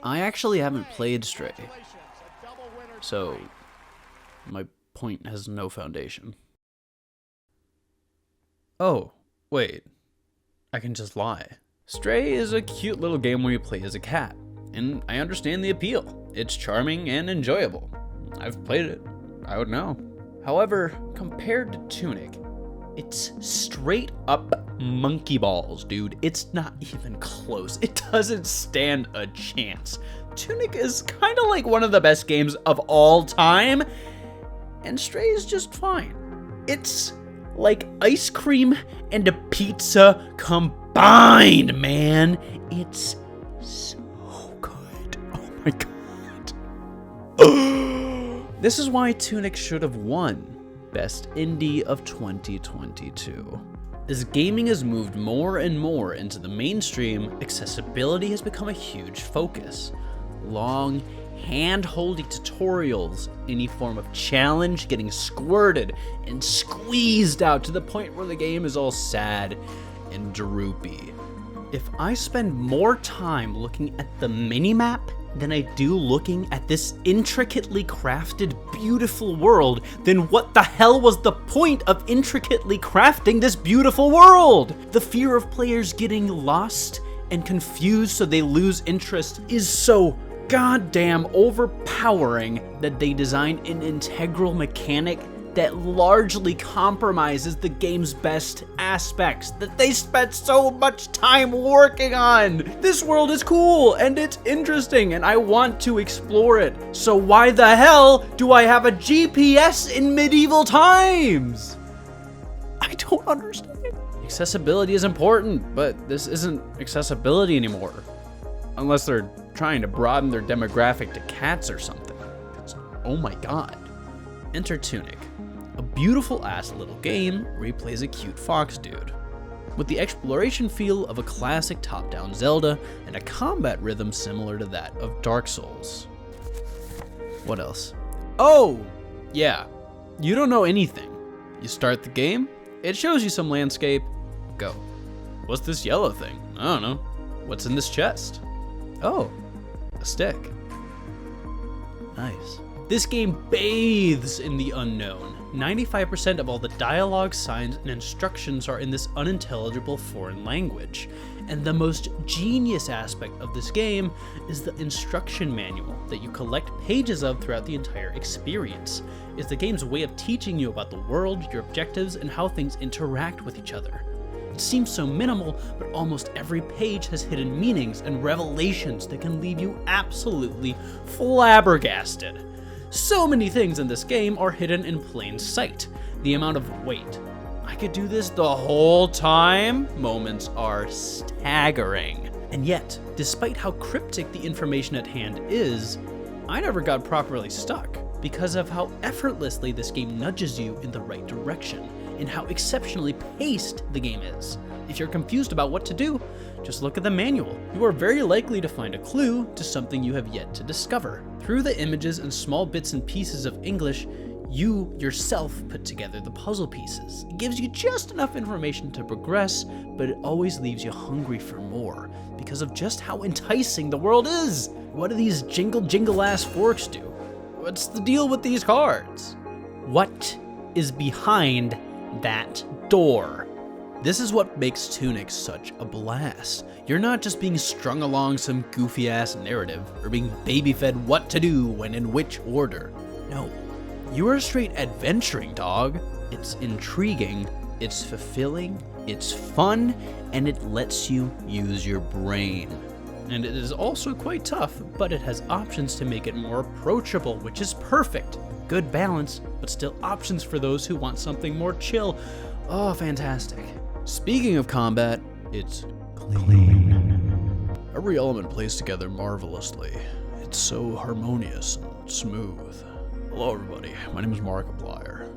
I actually haven't played Stray, so my point has no foundation. Oh, wait. I can just lie. Stray is a cute little game where you play as a cat, and I understand the appeal. It's charming and enjoyable. I've played it. I would know. However, compared to Tunic, it's straight up monkey balls, dude. It's not even close. It doesn't stand a chance. Tunic is kind of like one of the best games of all time, and Stray is just fine. It's like ice cream and a pizza combined, man. It's so good. Oh my god. This is why Tunic should have won Best Indie of 2022. As gaming has moved more and more into the mainstream, accessibility has become a huge focus. Long, hand-holding tutorials, any form of challenge getting squirted and squeezed out to the point where the game is all sad and droopy. If I spend more time looking at the minimap than I do looking at this intricately crafted, beautiful world, then what the hell was the point of intricately crafting this beautiful world? The fear of players getting lost and confused so they lose interest is so goddamn overpowering that they designed an integral mechanic that largely compromises the game's best aspects that they spent so much time working on. This world is cool and it's interesting and I want to explore it. So why the hell do I have a GPS in medieval times? I don't understand. Accessibility is important, but this isn't accessibility anymore. Unless they're trying to broaden their demographic to cats or something. Oh my god. Enter Tunic, a beautiful ass little game where he plays a cute fox dude. With the exploration feel of a classic top-down Zelda and a combat rhythm similar to that of Dark Souls. What else? Oh, yeah. You don't know anything. You start the game, it shows you some landscape, go. What's this yellow thing? I don't know. What's in this chest? Oh, a stick. Nice. This game bathes in the unknown. 95% of all the dialogue, signs, and instructions are in this unintelligible foreign language. And the most genius aspect of this game is the instruction manual that you collect pages of throughout the entire experience. It's the game's way of teaching you about the world, your objectives, and how things interact with each other. It seems so minimal, but almost every page has hidden meanings and revelations that can leave you absolutely flabbergasted. So many things in this game are hidden in plain sight. The amount of wait, I could do this the whole time moments are staggering. And yet, despite how cryptic the information at hand is, I never got properly stuck because of how effortlessly this game nudges you in the right direction and how exceptionally paced the game is. If you're confused about what to do, just look at the manual. You are very likely to find a clue to something you have yet to discover. Through the images and small bits and pieces of English, you yourself put together the puzzle pieces. It gives you just enough information to progress, but it always leaves you hungry for more because of just how enticing the world is. What do these jingle ass forks do? What's the deal with these cards? What is behind that door? This is what makes Tunic such a blast. You're not just being strung along some goofy ass narrative or being baby-fed what to do when in which order. No, you are straight adventuring, dog. It's intriguing, it's fulfilling, it's fun, and it lets you use your brain. And it is also quite tough, but it has options to make it more approachable, which is perfect. Good balance, but still options for those who want something more chill. Oh, fantastic. Speaking of combat, it's clean. Every element plays together marvelously. It's so harmonious and smooth. Hello everybody, my name is Markiplier.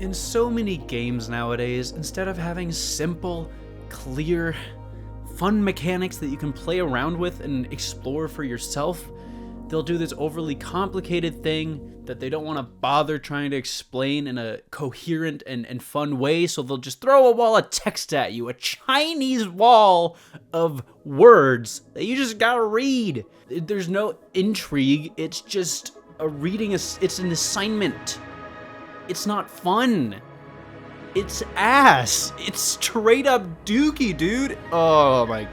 In so many games nowadays, instead of having simple, clear, fun mechanics that you can play around with and explore for yourself, They'll do this overly complicated thing that they don't want to bother trying to explain in a coherent and fun way, so they'll just throw a wall of text at you, a Chinese wall of words that you just gotta read. There's no intrigue, it's just it's an assignment. It's not fun. It's ass. It's straight up dookie, dude. Oh my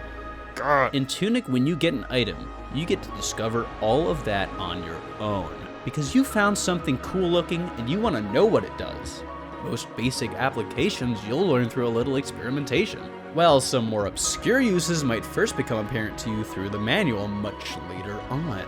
god. In Tunic, when you get an item, you get to discover all of that on your own, because you found something cool looking and you want to know what it does. Most basic applications you'll learn through a little experimentation, while some more obscure uses might first become apparent to you through the manual much later on.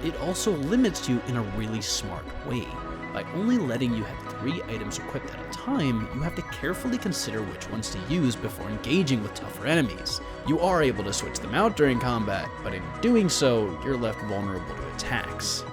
It also limits you in a really smart way. By only letting you have 3 items equipped at a time, you have to carefully consider which ones to use before engaging with tougher enemies. You are able to switch them out during combat, but in doing so, you're left vulnerable to attacks.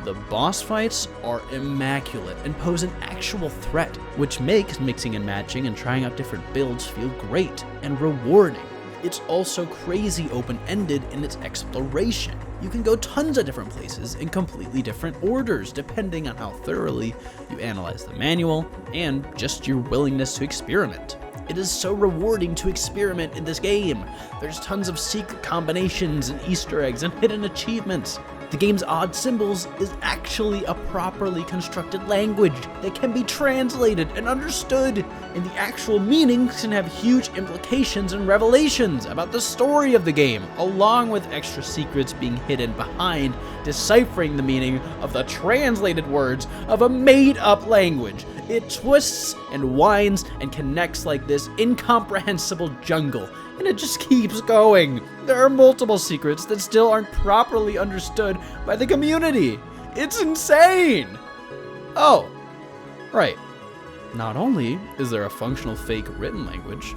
The boss fights are immaculate and pose an actual threat, which makes mixing and matching and trying out different builds feel great and rewarding. It's also crazy open-ended in its exploration. You can go tons of different places in completely different orders, depending on how thoroughly you analyze the manual and just your willingness to experiment. It is so rewarding to experiment in this game. There's tons of secret combinations and Easter eggs and hidden achievements. The game's odd symbols is actually a properly constructed language that can be translated and understood, and the actual meanings can have huge implications and revelations about the story of the game, along with extra secrets being hidden behind deciphering the meaning of the translated words of a made-up language. It twists and winds and connects like this incomprehensible jungle, and it just keeps going. There are multiple secrets that still aren't properly understood by the community. It's insane! Oh, right. Not only is there a functional fake written language,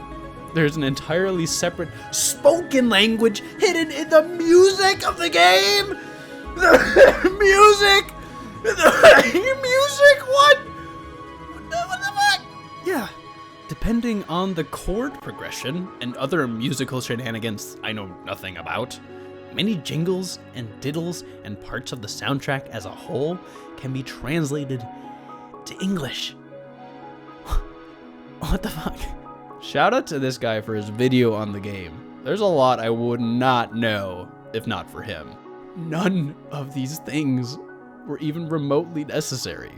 there's an entirely separate spoken language hidden in the music of the game! The music! The music? What? What the fuck? Yeah. Depending on the chord progression and other musical shenanigans I know nothing about, many jingles and diddles and parts of the soundtrack as a whole can be translated to English. What the fuck? Shout out to this guy for his video on the game. There's a lot I would not know if not for him. None of these things were even remotely necessary.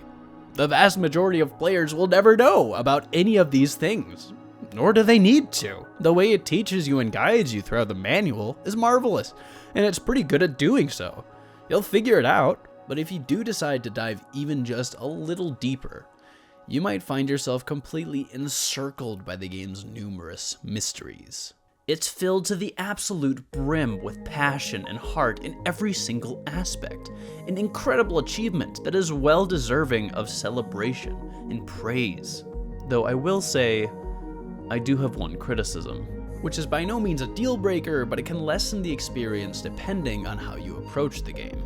The vast majority of players will never know about any of these things, nor do they need to. The way it teaches you and guides you throughout the manual is marvelous, and it's pretty good at doing so. You'll figure it out, but if you do decide to dive even just a little deeper, you might find yourself completely encircled by the game's numerous mysteries. It's filled to the absolute brim with passion and heart in every single aspect, an incredible achievement that is well deserving of celebration and praise. Though I will say, I do have one criticism, which is by no means a deal breaker, but it can lessen the experience depending on how you approach the game.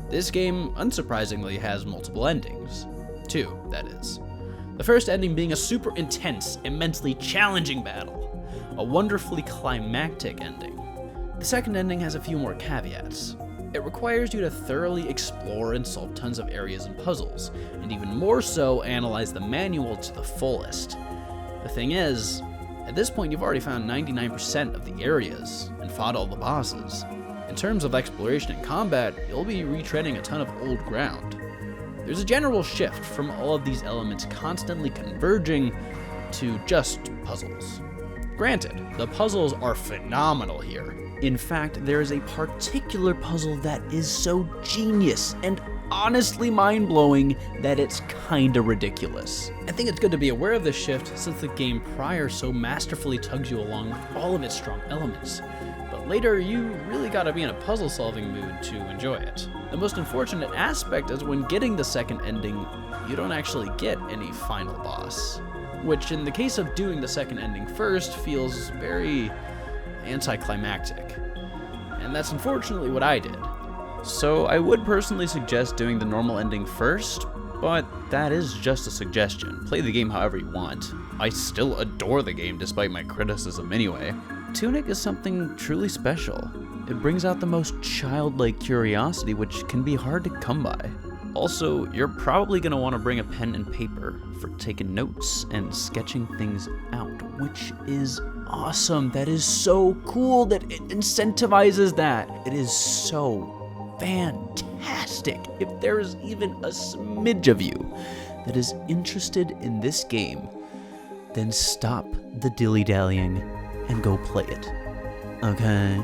This game, unsurprisingly, has multiple endings. 2, that is. The first ending being a super intense, immensely challenging battle. A wonderfully climactic ending. The second ending has a few more caveats. It requires you to thoroughly explore and solve tons of areas and puzzles, and even more so, analyze the manual to the fullest. The thing is, at this point you've already found 99% of the areas, and fought all the bosses. In terms of exploration and combat, you'll be retreading a ton of old ground. There's a general shift from all of these elements constantly converging to just puzzles. Granted, the puzzles are phenomenal here. In fact, there is a particular puzzle that is so genius and honestly mind-blowing that it's kinda ridiculous. I think it's good to be aware of this shift since the game prior so masterfully tugs you along with all of its strong elements. But later, you really gotta be in a puzzle-solving mood to enjoy it. The most unfortunate aspect is when getting the second ending, you don't actually get any final boss, which in the case of doing the second ending first feels very anticlimactic. And that's unfortunately what I did. So I would personally suggest doing the normal ending first, but that is just a suggestion. Play the game however you want. I still adore the game despite my criticism anyway. Tunic is something truly special. It brings out the most childlike curiosity, which can be hard to come by. Also, you're probably going to want to bring a pen and paper for taking notes and sketching things out, which is awesome. That is so cool that it incentivizes that. It is so fantastic. If there is even a smidge of you that is interested in this game, then stop the dilly-dallying and go play it. Okay?